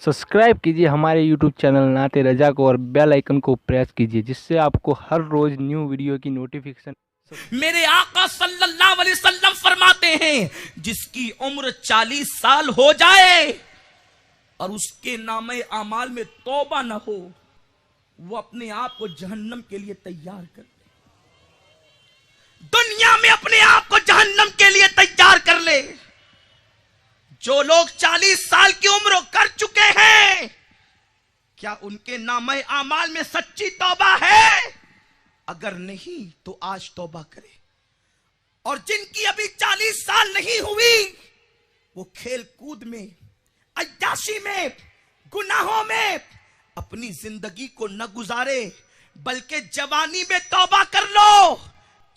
Subscribe कीजिए हमारे YouTube channel नाते रजा को और बेल आइकन को प्रेस कीजिए, जिससे आपको हर रोज न्यू वीडियो की नोटिफिकेशन। मेरे आका सल्लल्लाहु अलैहि वसल्लम फरमाते हैं, जिसकी उम्र 40 साल हो जाए और उसके नामे आमाल में तौबा न हो, वो अपने आप को जहन्नम के लिए तैयार कर ले। दुनिया में अपने आप को जहन्नम के लिए तैयार कर ले। जो लोग 40 साल की उम्र कर चुके हैं, क्या उनके नामे आमाल में सच्ची तौबा है? अगर नहीं तो आज तौबा करे। और जिनकी अभी 40 साल नहीं हुई, वो खेल कूद में, अय्याशी में, गुनाहों में अपनी जिंदगी को न गुजारे, बल्कि जवानी में तौबा कर लो।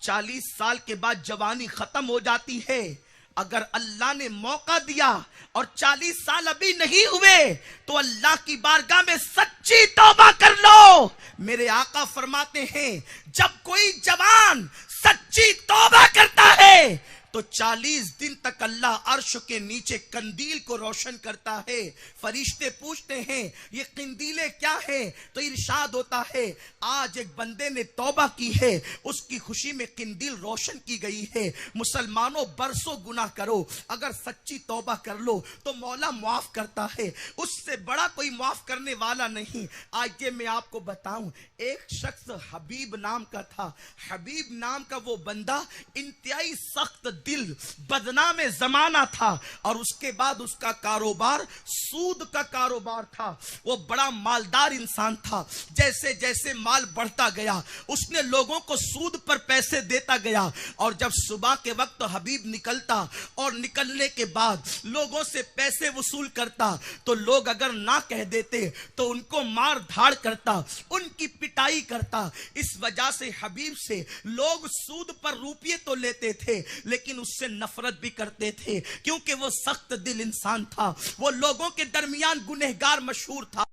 40 साल के बाद जवानी खत्म हो जाती है। अगर अल्लाह ने मौका दिया और 40 साल अभी नहीं हुए, तो अल्लाह की बारगाह में सच्ची तौबा कर लो। मेरे आका फरमाते हैं, जब कोई जवान सच्ची तौबा करता है तो 40 दिन तक अल्लाह अर्श के नीचे कंदील को रोशन करता है। फरिश्ते पूछते हैं, ये कंदीलें क्या है? तो इरशाद होता है, आज एक बंदे ने तौबा की है, उसकी खुशी में कंदील रोशन की गई है। मुसलमानों, बरसों गुनाह करो, अगर सच्ची तौबा कर लो तो मौला माफ करता है। उससे बड़ा कोई माफ करने वाला नहीं। आज ये मैं आपको बताऊं, एक शख्स हबीब नाम का था। हबीब नाम का वो बंदा इंतहाई सख्त दिल, बदनाम जमाना था, और उसके बाद उसका कारोबार सूद का कारोबार था। वो बड़ा मालदार इंसान था। जैसे जैसे माल बढ़ता गया, उसने लोगों को सूद पर पैसे देता गया। और जब सुबह के वक्त हबीब निकलता और निकलने के बाद लोगों से पैसे वसूल करता, तो लोग अगर ना कह देते तो उनको मार धाड़ करता, उनकी पिटाई करता। इस वजह से हबीब से लोग सूद पर रुपये तो लेते थे, लेकिन उससे नफरत भी करते थे, क्योंकि वो सख्त दिल इंसान था। वो लोगों के दरमियान गुनहगार मशहूर था,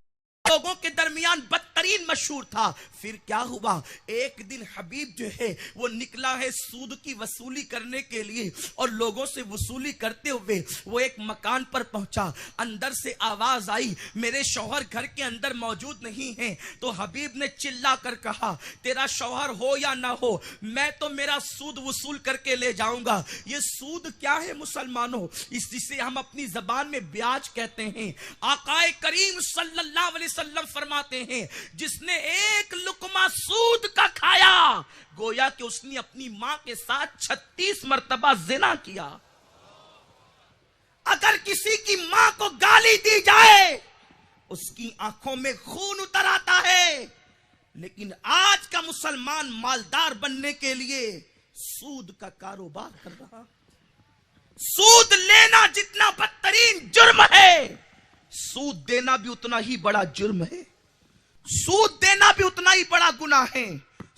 लोगों के दरमियान बदतरीन मशहूर था। फिर क्या हुआ, एक दिन हबीब जो है वो निकला है सूद की वसूली करने के लिए, और लोगों से वसूली करते हुए वो एक मकान पर पहुंचा। अंदर से आवाज आई, मेरे शौहर घर के अंदर मौजूद नहीं है। तो हबीब ने चिल्ला कर कहा, तेरा शौहर हो या ना हो, मैं तो मेरा सूद वसूल करके ले जाऊंगा। ये सूद क्या है मुसलमानों? जिसे हम अपनी जबान में ब्याज कहते हैं। आकाए करीम सल्लल्लाहु अलैहि वसल्लम फरमाते हैं, जिसने एक लुकमा सूद का खाया, गोया कि उसने अपनी मां के साथ 36 मर्तबा जिना किया। अगर किसी की मां को गाली दी जाए, उसकी आंखों में खून उतर आता है। लेकिन आज का मुसलमान मालदार बनने के लिए सूद का कारोबार कर रहा। सूद लेना जितना बदतरीन जुर्म है, सूद देना भी उतना ही बड़ा जुर्म है। सूद देना भी उतना ही बड़ा गुनाह है।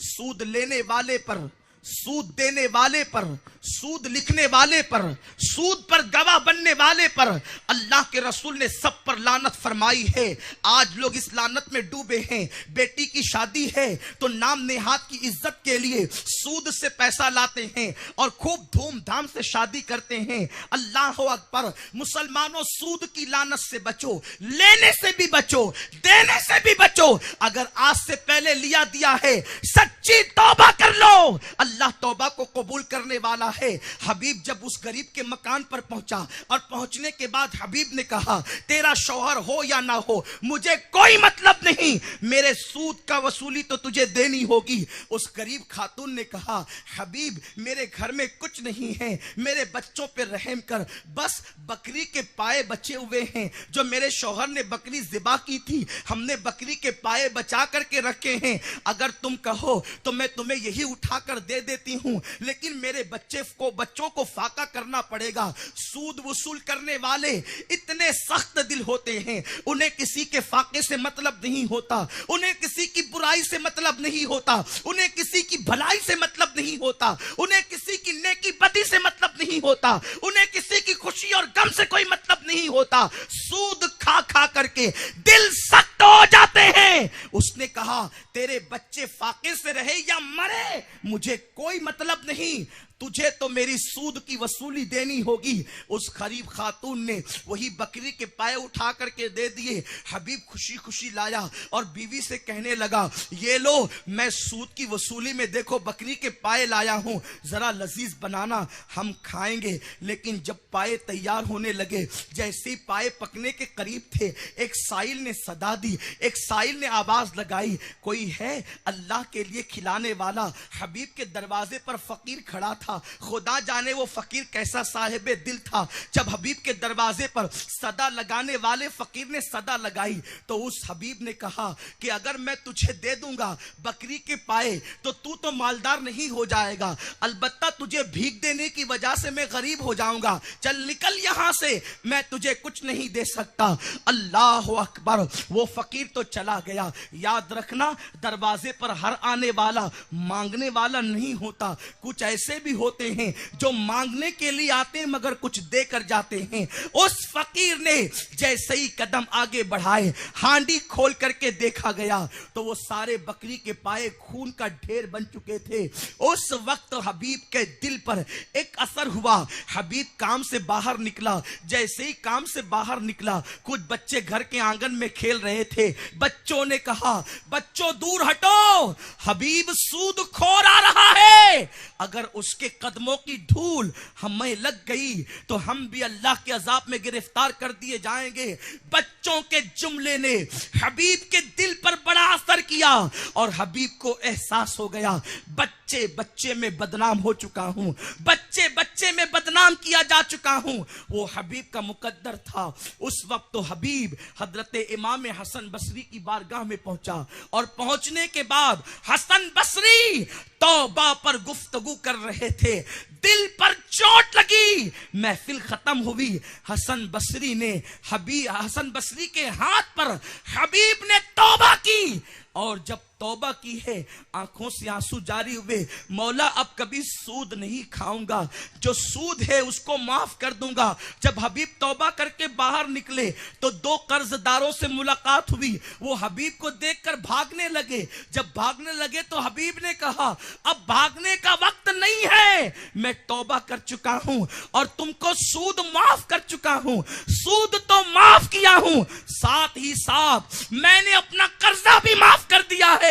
सूद लेने वाले पर, सूद देने वाले पर, सूद लिखने वाले पर, सूद पर गवाह बनने वाले पर अल्लाह के रसूल ने सब पर लानत फरमाई है। आज लोग इस लानत में डूबे हैं। बेटी की शादी है तो नाम नेहात की इज्जत के लिए सूद से पैसा लाते हैं और खूब धूमधाम से शादी करते हैं। अल्लाह अकबर। मुसलमानों, सूद की लानत से बचो, लेने से भी बचो, देने से भी बचो। अगर आज से पहले लिया दिया है, सच्ची तौबा कर लो, अल्लाह तौबा को कबूल करने वाला है। हबीब जब उस गरीब के मकान पर पहुंचा, और पहुंचने के बाद हबीब ने कहा, तेरा शौहर हो या ना हो मुझे कोई मतलब नहीं, मेरे सूद का वसूली तो तुझे देनी होगी। उस गरीब खातून ने कहा, हबीब मेरे घर में कुछ नहीं है, मेरे बच्चों पे रहम कर, बस बकरी के पाए बचे हुए हैं, जो मेरे शौहर ने बकरी ज़िबा की थी, हमने बकरी के पाए बचा करके रखे हैं। अगर तुम कहो तो मैं तुम्हें यही उठाकर दे देती हूं, लेकिन मेरे बच्चों को फाका करना पड़ेगा। सूद वसूल करने वाले इतने सख्त दिल होते हैं, उन्हें किसी के फाके से मतलब नहीं होता, उन्हें किसी की बुराई से मतलब नहीं होता, उन्हें किसी की भलाई से मतलब नहीं होता, उन्हें किसी की नेकी बदी से मतलब नहीं होता, उन्हें किसी की खुशी और गम से कोई मतलब नहीं होता। सूद खा खा करके दिल सख्त हो जाते हैं। उसने कहा, तेरे बच्चे फाके से रहे या मरे मुझे कोई मतलब नहीं, तुझे तो मेरी सूद की वसूली देनी होगी। उस गरीब खातून ने वही बकरी के पाए उठा करके दे दिए। हबीब खुशी खुशी लाया और बीवी से कहने लगा, ये लो, मैं सूद की वसूली में देखो बकरी के पाए लाया हूं, जरा लजीज बनाना, हम खाएंगे। लेकिन जब पाए तैयार होने लगे, जैसे ही पाए पकने के करीब थे, एक साइल ने सदा दी, एक साइल ने आवाज लगाई, कोई है अल्लाह के लिए खिलाने वाला। हबीब के दरवाजे पर फकीर खड़ा था। खुदा जाने वो फकीर कैसा साहिब दिल था। जब हबीब के दरवाजे पर सदा लगाने वाले फकीर ने सदा लगाई, तो उस हबीब ने कहा कि अगर मैं तुझे दे दूंगा बकरी के पाए तो तू तो मालदार नहीं हो जाएगा, अलबत्ता तुझे भीख देने की वजह से मैं गरीब हो जाऊंगा। चल निकल यहां से, मैं तुझे कुछ नहीं दे सकता। अल्लाह अकबर। वो फकीर तो चला गया। याद रखना, दरवाजे पर हर आने वाला मांगने वाला नहीं होता। कुछ ऐसे भी होते हैं जो मांगने के लिए आते हैं मगर कुछ देकर जाते हैं। उस फकीर ने जैसे ही कदम आगे बढ़ाए, हांडी खोल करके देखा गया तो वो सारे बकरी के पाए खून का ढेर बन चुके थे। उस वक्त हबीब के दिल पर एक असर हुआ। हबीब काम से बाहर निकला। जैसे ही काम से बाहर निकला, कुछ बच्चे घर के आंगन में खेल रहे थे। बच्चों ने कहा, बच्चों दूर हटो, हबीब सूद खोर आ रहा है। अगर उसके कदमों की धूल हमें लग गई तो हम भी अल्लाह के अजाब में गिरफ्तार कर दिए जाएंगे। बच्चों के जुमले ने हबीब के दिल पर बड़ा असर किया और हबीब को एहसास हो गया, बच्चे बच्चे में बदनाम हो चुका हूं, बच्चे बच्चे में बदनाम किया जा चुका हूं। वो हबीब का मुकद्दर था। उस वक्त तो हबीब हजरत इमाम हसन बसरी की बारगाह में पहुंचा और पहुंचने के बाद हसन बसरी तौबा पर गुफ्तगू कर रहे थे। दिल पर चोट लगी, महफिल खत्म हुई। हसन बसरी के हाथ पर हबीब ने तौबा की और जब तौबा की है, आंखों से आंसू जारी हुए, मौला अब कभी सूद नहीं खाऊंगा, जो सूद है उसको माफ कर दूंगा। जब हबीब तौबा करके बाहर निकले तो दो कर्जदारों से मुलाकात हुई। वो हबीब को देखकर भागने लगे। जब भागने लगे तो हबीब ने कहा, अब भागने का वक्त नहीं है, मैं तौबा कर चुका हूं और तुमको सूद माफ कर चुका हूं। सूद तो माफ किया हूं, साथ ही साथ मैंने अपना कर्जा भी माफ कर दिया है।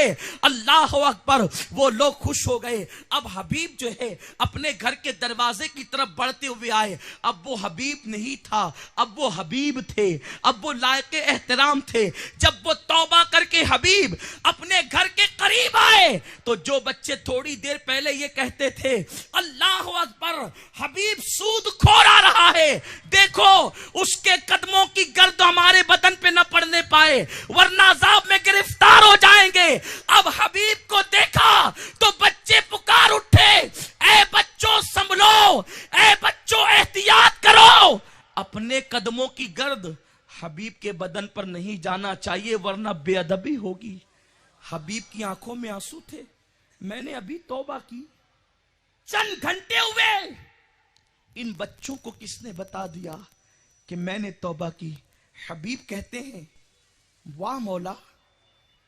अल्लाह अकबर। वो लोग खुश हो गए। अब हबीब जो है अपने घर के दरवाजे की तरफ बढ़ते हुए आए। अब वो हबीब नहीं था, अब वो हबीब थे, अब वो लायक एहतराम थे। जब वो तौबा करके हबीब अपने घर के करीब आए तो जो बच्चे थोड़ी देर पहले ये कहते थे, अल्लाह अकबर, हबीब सूद खोर आ रहा है, देखो उसके कदमों की गर्द हमारे बदन पे न पड़ने पाए वरना अजाब में गिरफ्तार हो जाएंगे। अब हबीब को देखा तो बच्चे पुकार उठे, ए बच्चों संभलो, ए बच्चों एहतियात करो। अपने कदमों की गर्द हबीब के बदन पर नहीं जाना चाहिए वरना बेअदबी होगी। हबीब की आंखों में आंसू थे। मैंने अभी तौबा की, चंद घंटे हुए, इन बच्चों को किसने बता दिया कि मैंने तौबा की। हबीब कहते हैं, वाह मौला,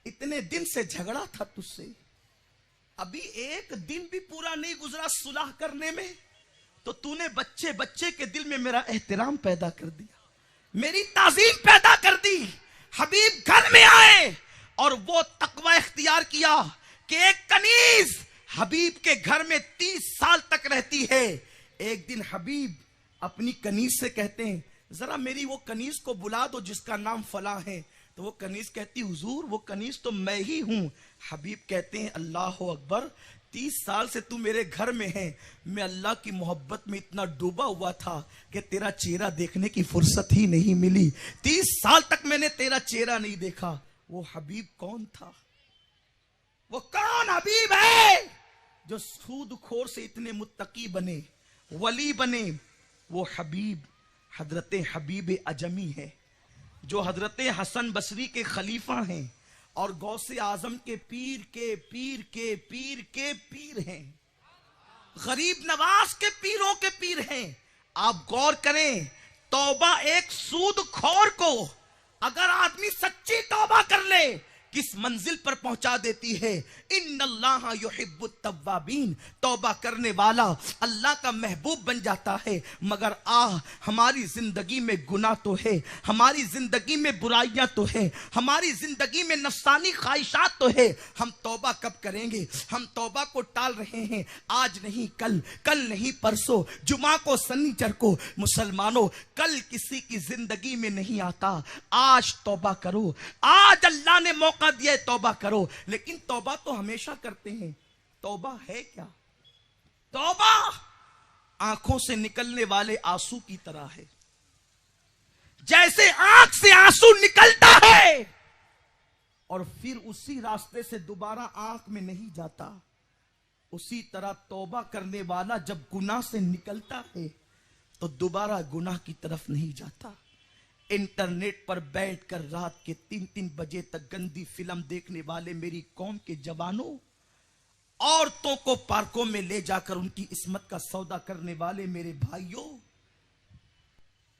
इतने दिन से झगड़ा था तुझसे, अभी एक दिन भी पूरा नहीं गुजरा सुलह करने में, तो तूने बच्चे बच्चे के दिल में मेरा एहतराम पैदा कर दिया, मेरी ताजीम पैदा कर दी। हबीब घर में आए और वो तकवा इख्तियार किया कि एक कनीज हबीब के घर में 30 साल तक रहती है। एक दिन हबीब अपनी कनीज से कहते हैं, जरा मेरी वो कनीज को बुला दो जिसका नाम फला है। तो वो कनीज कहती, हुजूर वो कनीज तो मैं ही हूं। हबीब कहते हैं, अल्लाह अकबर, 30 साल से तू मेरे घर में है, मैं अल्लाह की मोहब्बत में इतना डूबा हुआ था कि तेरा चेहरा देखने की फुर्सत ही नहीं मिली। 30 साल तक मैंने तेरा चेहरा नहीं देखा। वो हबीब कौन था? वो कौन हबीब है जो सूदखोर से इतने मुत्तकी बने, वली बने? वो हबीब हजरत हबीब अजमी है, जो हजरत हसन बसरी के खलीफा हैं और गौसे आजम के पीर के पीर के पीर के पीर हैं, गरीब नवाज के पीरों के पीर हैं। आप गौर करें, तौबा एक सूदखोर को अगर आदमी सच्ची तौबा कर ले किस मंजिल पर पहुंचा देती है। इन्नल्लाह युहिब्बुत तव्वाबीन, तौबा करने वाला अल्लाह का महबूब बन जाता है। मगर हमारी जिंदगी में गुनाह तो है, हमारी जिंदगी में बुराइयां तो है, हमारी जिंदगी में नफसानी ख्वाहिशात तो है। हम तौबा कब करेंगे? हम तौबा को टाल रहे हैं। आज नहीं कल, कल नहीं परसों, जुमा को सनीचर को। मुसलमानों, कल किसी की जिंदगी में नहीं आता। आज तौबा करो, आज अल्लाह ने मौका दिया है, तौबा करो। लेकिन तौबा तो हमेशा करते हैं। तौबा है क्या? तौबा आंखों से निकलने वाले आंसू की तरह है। जैसे आंख से आंसू निकलता है और फिर उसी रास्ते से दोबारा आंख में नहीं जाता, उसी तरह तौबा करने वाला जब गुनाह से निकलता है तो दोबारा गुनाह की तरफ नहीं जाता। इंटरनेट पर बैठकर रात के 3-3 बजे तक गंदी फिल्म देखने वाले मेरी कौम के जवानों, औरतों को पार्कों में ले जाकर उनकी इस्मत का सौदा करने वाले मेरे भाइयों,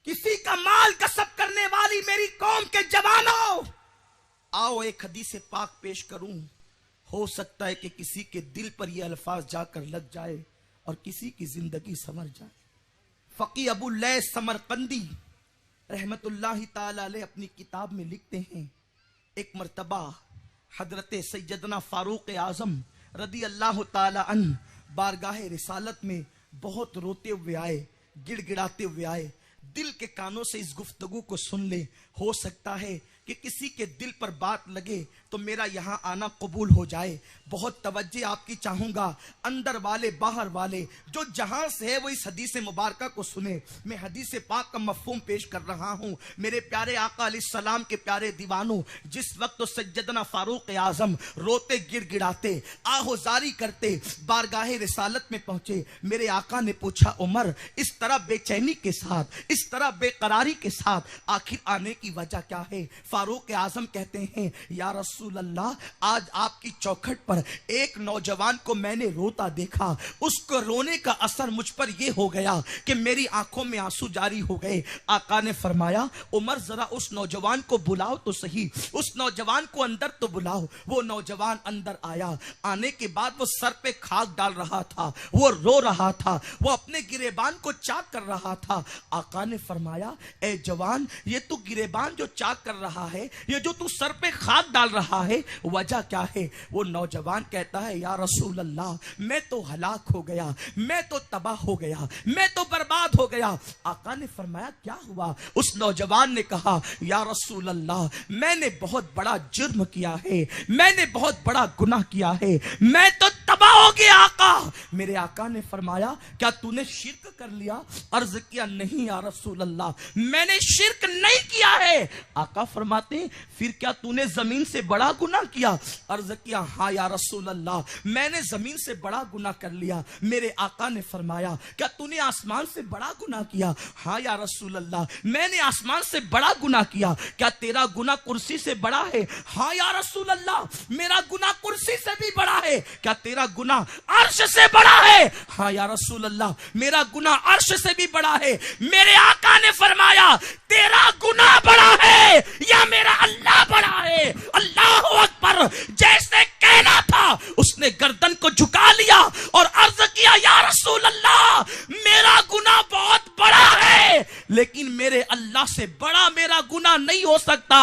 किसी का माल कसब करने वाली मेरी कौम के जवानों, आओ एक हदीस पाक पेश करूं। हो सकता है कि किसी के दिल पर यह अल्फाज जाकर लग जाए और किसी की जिंदगी संवर जाए। फकी अबू लैस समरकंदी रहमतुल्लाह ताला अलैह अपनी किताब में लिखते हैं, एक मर्तबा हजरत सैयदना फारूक आजम रदी अल्लाह ताला अन्हु बारगाह रिसालत में बहुत रोते हुए आए, गिड़गिड़ाते हुए आए। दिल के कानों से इस गुफ्तगू को सुन ले। हो सकता है कि किसी के दिल पर बात लगे तो मेरा यहां आना कबूल हो जाए। बहुत तवज्जो आपकी चाहूंगा, अंदर वाले बाहर वाले जो जहां से है वो इस हदीस मुबारक को सुने। मैं हदीस पाक का मफहूम पेश कर रहा हूं। मेरे प्यारे आका अलैहिस्सलाम के प्यारे दीवानों, जिस वक्त तो सज्जदना फारूक आजम रोते गिड़गिड़ाते आहोजारी करते बारगाह रिसालत में पहुंचे, मेरे आका ने पूछा, उमर इस तरह बेचैनी के साथ, इस तरह बेकरारी के साथ आखिर आने की वजह क्या है? फारूक आजम कहते हैं, या रसूल अल्लाह, आज आपकी चौखट पर एक नौजवान को मैंने रोता देखा। उसको रोने का असर मुझ पर यह हो गया कि मेरी आंखों में आंसू जारी हो गए। आका ने फरमाया, उमर जरा उस नौजवान को बुलाओ तो सही, उस नौजवान को अंदर तो बुलाओ। वो नौजवान अंदर आया। आने के बाद वो सर पे खाक डाल रहा था, वो रो रहा था, वो अपने गिरेबान को चाक कर रहा था। आका ने फरमाया, ए जवान, ये तू गिरेबान जो चाक कर रहा है, ये जो तू सर पे खाक डाल रहा है, वजह क्या है? वो नौजवान कहता है, या रसूल अल्लाह, मैं तो हलाक हो गया, मैं तो तबाह हो गया, मैं तो बर्बाद हो गया। आका ने फरमाया, क्या हुआ? उस नौजवान ने कहा, या रसूल अल्लाह, मैंने बहुत बड़ा जुर्म किया है, मैंने बहुत बड़ा गुनाह किया है, मैं तो तबाह हो गया। आका, मेरे आका ने फरमाया, क्या तूने शिर्क कर लिया? अर्ज किया, नहीं या रसूल अल्लाह, मैंने शिर्क नहीं किया है। आका फरमाते, फिर क्या तूने जमीन से बड़ा गुनाह किया? अर्ज किया, हाँ या रसूल अल्लाह, मैंने जमीन से बड़ा गुनाह कर लिया। मेरे आका ने फरमाया, क्या तूने आसमान से बड़ा गुनाह किया? हाँ या रसूल अल्लाह, मैंने आसमान से बड़ा गुनाह किया। क्या तेरा गुनाह कुर्सी से बड़ा है? हाँ या रसूल अल्लाह, मेरा गुनाह कुर्सी से भी बड़ा है। क्या तेरा गुनाह अर्श से बड़ा है? हाँ या रसूल अल्लाह, मेरा गुनाह अर्श से भी बड़ा है। मेरे आका ने फरमाया, तेरा गुनाह बड़ा है या मेरा अल्लाह बड़ा है? अल्लाह अकबर। जैसे कहना था उसने गर्दन को झुका लिया और अर्ज किया, या रसूल अल्लाह, मेरा गुनाह बहुत बड़ा है, लेकिन मेरे अल्लाह से बड़ा मेरा गुनाह नहीं हो सकता।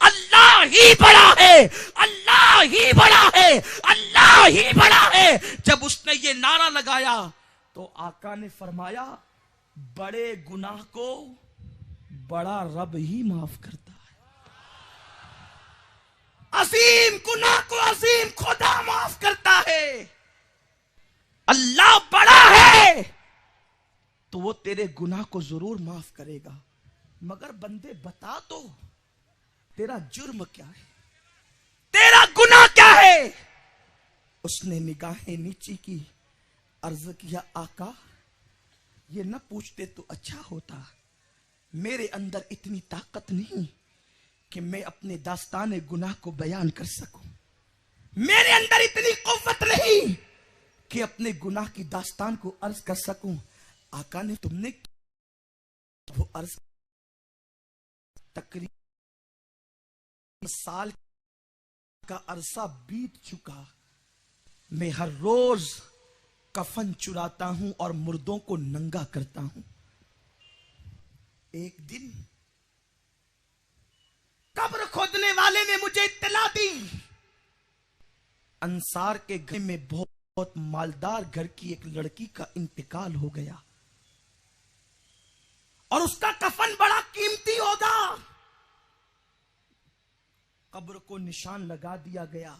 अल्लाह ही बड़ा है, अल्लाह ही बड़ा है, अल्लाह ही बड़ा है। जब उसने ये नारा लगाया तो आका ने फरमाया, बड़े गुनाह को बड़ा रब ही माफ करता है, अजीम गुनाह को अजीम खुदा माफ करता है। अल्लाह बड़ा है तो वो तेरे गुनाह को जरूर माफ करेगा। मगर बंदे बता तो, तेरा जुर्म क्या है, तेरा गुनाह क्या है? उसने निगाहें नीची की, अर्ज किया, आका, ये न पूछते तो अच्छा होता। मेरे अंदर इतनी ताकत नहीं कि मैं अपने दास्तान गुनाह को बयान कर सकूं। मेरे अंदर इतनी कुव्वत नहीं कि अपने गुनाह की दास्तान को अर्ज कर सकूं। आका ने, तुमने वो अर्ज तकरीबन साल का अरसा बीत चुका, मैं हर रोज कफन चुराता हूं और मुर्दों को नंगा करता हूं। एक दिन कब्र खोदने वाले ने मुझे इत्तला दी, अंसार के घर में बहुत मालदार घर की एक लड़की का इंतकाल हो गया और उसका कफन बड़ा कीमती होगा। कब्र को निशान लगा दिया गया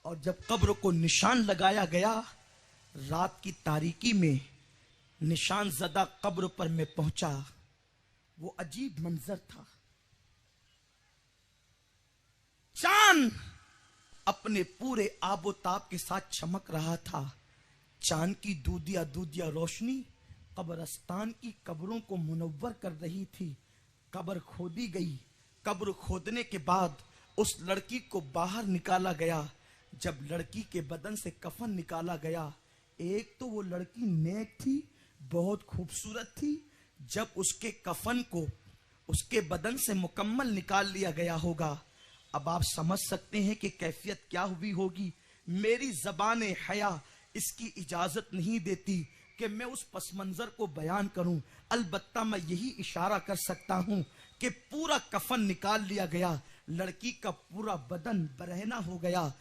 और जब कब्र को निशान लगाया गया, रात की तारीकी में निशान ज़दा कब्र पर मैं पहुंचा। वो अजीब मंजर था। चांद अपने पूरे आबोताब के साथ चमक रहा था। चांद की दूधिया दूधिया रोशनी कब्रस्तान की कब्रों को मुनव्वर कर रही थी। कब्र खोदी गई। कब्र खोदने के बाद उस लड़की को बाहर निकाला गया। जब लड़की के बदन से कफन निकाला गया, एक तो वो लड़की नेक थी, बहुत खूबसूरत थी। जब उसके कफन को उसके बदन से मुकम्मल निकाल लिया गया होगा, अब आप समझ सकते हैं कि कैफियत क्या हुई होगी। मेरी ज़बान हया इसकी इजाजत नहीं देती कि मैं उस पस मंजर को बयान करूं। अलबत्ता मैं यही इशारा कर सकता हूं कि पूरा कफन निकाल लिया गया, लड़की का पूरा बदन बरहना हो गया।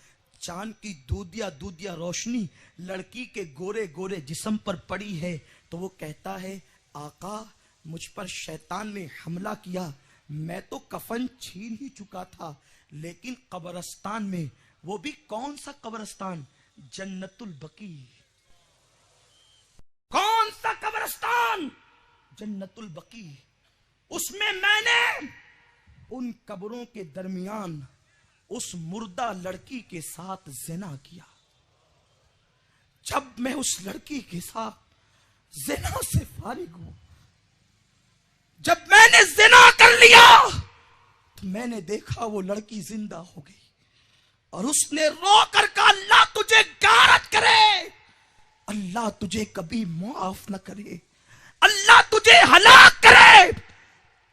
चांद की दूधिया दूधिया रोशनी लड़की के गोरे गोरे जिस्म पर पड़ी है तो वो कहता है, आका मुझ पर शैतान ने हमला किया। मैं तो कफन छीन ही चुका था, लेकिन कब्रस्तान में, वो भी कौन सा कब्रस्तान, जन्नतुल बकी। कौन सा कब्रस्तान, जन्नतुल बकी। उसमें मैंने उन कब्रों के दरमियान उस मुर्दा लड़की के साथ ज़िना किया। जब मैं उस लड़की के साथ ज़िना से फारिग हूं, जब मैंने ज़िना कर लिया तो मैंने देखा वो लड़की जिंदा हो गई और उसने रो कर कहा, अल्लाह तुझे गारत करे, अल्लाह तुझे कभी माफ न करे, अल्लाह तुझे हलाक करे।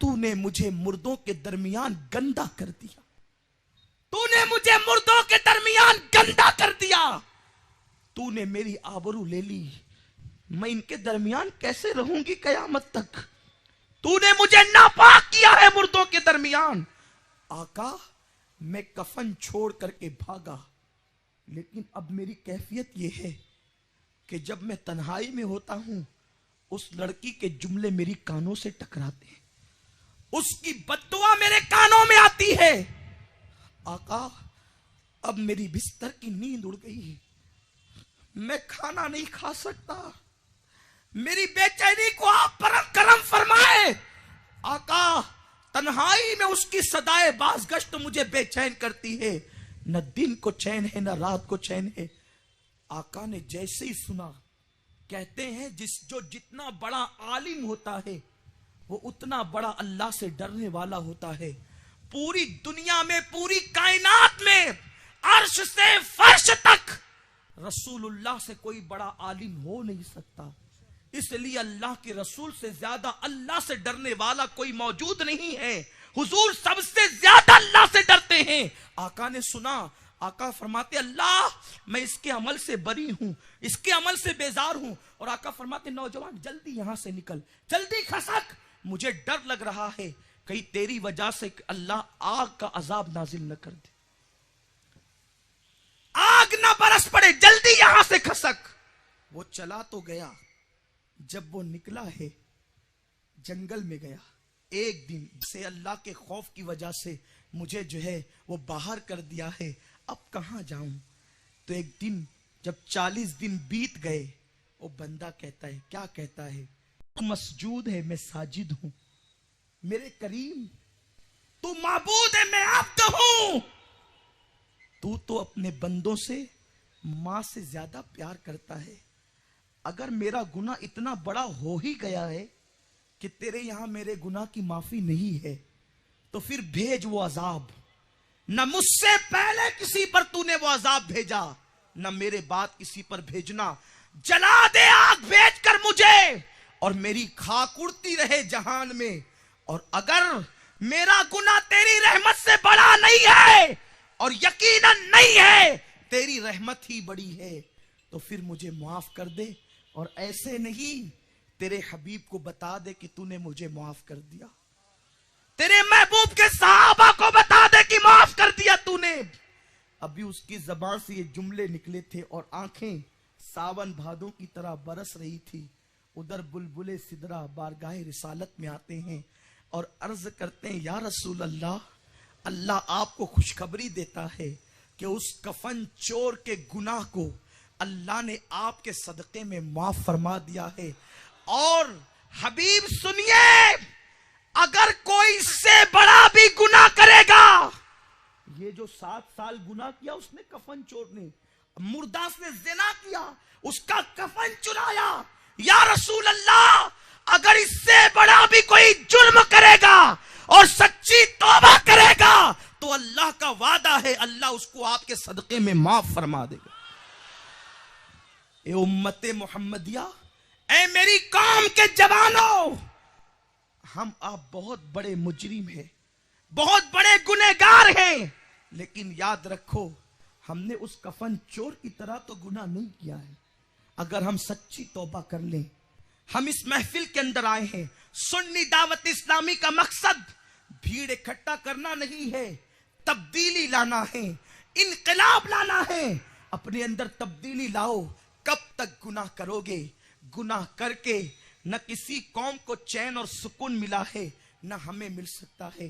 तूने मुझे मुर्दों के दरमियान गंदा कर दिया, तूने मुझे मुर्दों के दरमियान गंदा कर दिया, तूने मेरी आबरू ले ली। मैं इनके दरमियान कैसे रहूंगी कयामत तक। तूने मुझे नापाक किया है मुर्दों के दरमियान। आका मैं कफन छोड़ करके भागा, लेकिन अब मेरी कैफियत यह है कि जब मैं तन्हाई में होता हूं, उस लड़की के जुमले मेरी कानों से टकराते हैं, उसकी बद्दुआ मेरे कानों में आती है। आका अब मेरी बिस्तर की नींद उड़ गई है, मैं खाना नहीं खा सकता, मेरी बेचैनी को आप करम फरमाए। आका तन्हाई में उसकी सदाए बाज़गश्त मुझे बेचैन करती है, न दिन को चैन है न रात को चैन है। आका ने जैसे ही सुना, कहते हैं जो जितना बड़ा आलिम होता है वो उतना बड़ा अल्लाह से डरने वाला होता है। पूरी दुनिया में, पूरी कायनात में, अर्श से फर्श तक रसूलुल्लाह से कोई बड़ा आलिम हो नहीं सकता। इसलिए अल्लाह के रसूल से ज्यादा अल्लाह से डरने वाला कोई मौजूद नहीं है। हुजूर सबसे ज्यादा अल्लाह से डरते हैं। आका ने सुना, आका फरमाते, अल्लाह मैं इसके अमल से बरी हूं, इसके अमल से बेजार हूं। और आका फरमाते, नौजवान जल्दी यहां से निकल, जल्दी खसक, मुझे डर लग रहा है कहीं तेरी वजह से अल्लाह आग का अजाब नाजिल न कर दे, आग ना बरस पड़े, जल्दी यहां से खसक। वो चला तो गया। जब वो निकला है, जंगल में गया, एक दिन से अल्लाह के खौफ की वजह से मुझे जो है वो बाहर कर दिया है, अब कहां जाऊं। तो एक दिन जब 40 दिन बीत गए, वो बंदा कहता है, क्या कहता है, तू मसजूद है मैं साजिद हूं, मेरे करीम तू माबूद है मैं अब्द हूं। तू तो अपने बंदों से मां से ज्यादा प्यार करता है। अगर मेरा गुनाह इतना बड़ा हो ही गया है कि तेरे यहां मेरे गुनाह की माफी नहीं है, तो फिर भेज वो अजाब। न मुझसे पहले किसी पर तूने वो अजाब भेजा, न मेरे बाद किसी पर भेजना। जला दे आग भेज कर मुझे, और मेरी खाक उड़ती रहे जहान में। और अगर मेरा गुनाह तेरी रहमत से बड़ा नहीं है, और यकीनन नहीं है, तेरी रहमत ही बड़ी है, तो फिर मुझे माफ कर दे। और ऐसे नहीं, तेरे हबीब को बता दे कि तूने मुझे माफ कर दिया, तेरे महबूब के सहाबा को बता दे कि माफ कर दिया तूने। अभी उसकी जबान से ये जुमले निकले थे और आंखें सावन भादों की तरह बरस रही थी। उधर बुलबुले सिदरा बारगाहे रिसालत में आते हैं और अर्ज करते हैं, या रसूल अल्लाह, अल्लाह आपको खुशखबरी देता है कि उस कफन चोर के गुनाह को अल्लाह ने आपके सदक़े में माफ फरमा दिया है। और हबीब सुनिए, अगर कोई इससे बड़ा भी गुनाह करेगा, ये जो 7 साल गुनाह किया उसने, कफन चोर ने, मुर्दास ने जिना किया, उसका कफन चुराया, या रसूल अल्लाह, अगर इससे बड़ा भी कोई जुर्म करेगा और सच्ची तौबा करेगा तो अल्लाह का वादा है, अल्लाह उसको आपके सदक़े में माफ फरमा देगा। ए उम्मते मोहम्मदिया, ए मेरी कौम के जवानों, हम आप बहुत बड़े मुजरिम हैं, बहुत बड़े गुनहगार हैं, लेकिन याद रखो, हमने उस कफन चोर की तरह तो गुनाह नहीं किया है। अगर हम सच्ची तौबा कर लें, हम इस महफिल के अंदर आए हैं, सुन्नी दावत इस्लामी का मकसद भीड़ इकट्ठा करना नहीं है, तब्दीली लाना है, इनकलाब लाना है। अपने अंदर तब्दीली लाओ। कब तक गुनाह करोगे? गुनाह करके न किसी कौम को चैन और सुकून मिला है, न हमें मिल सकता है।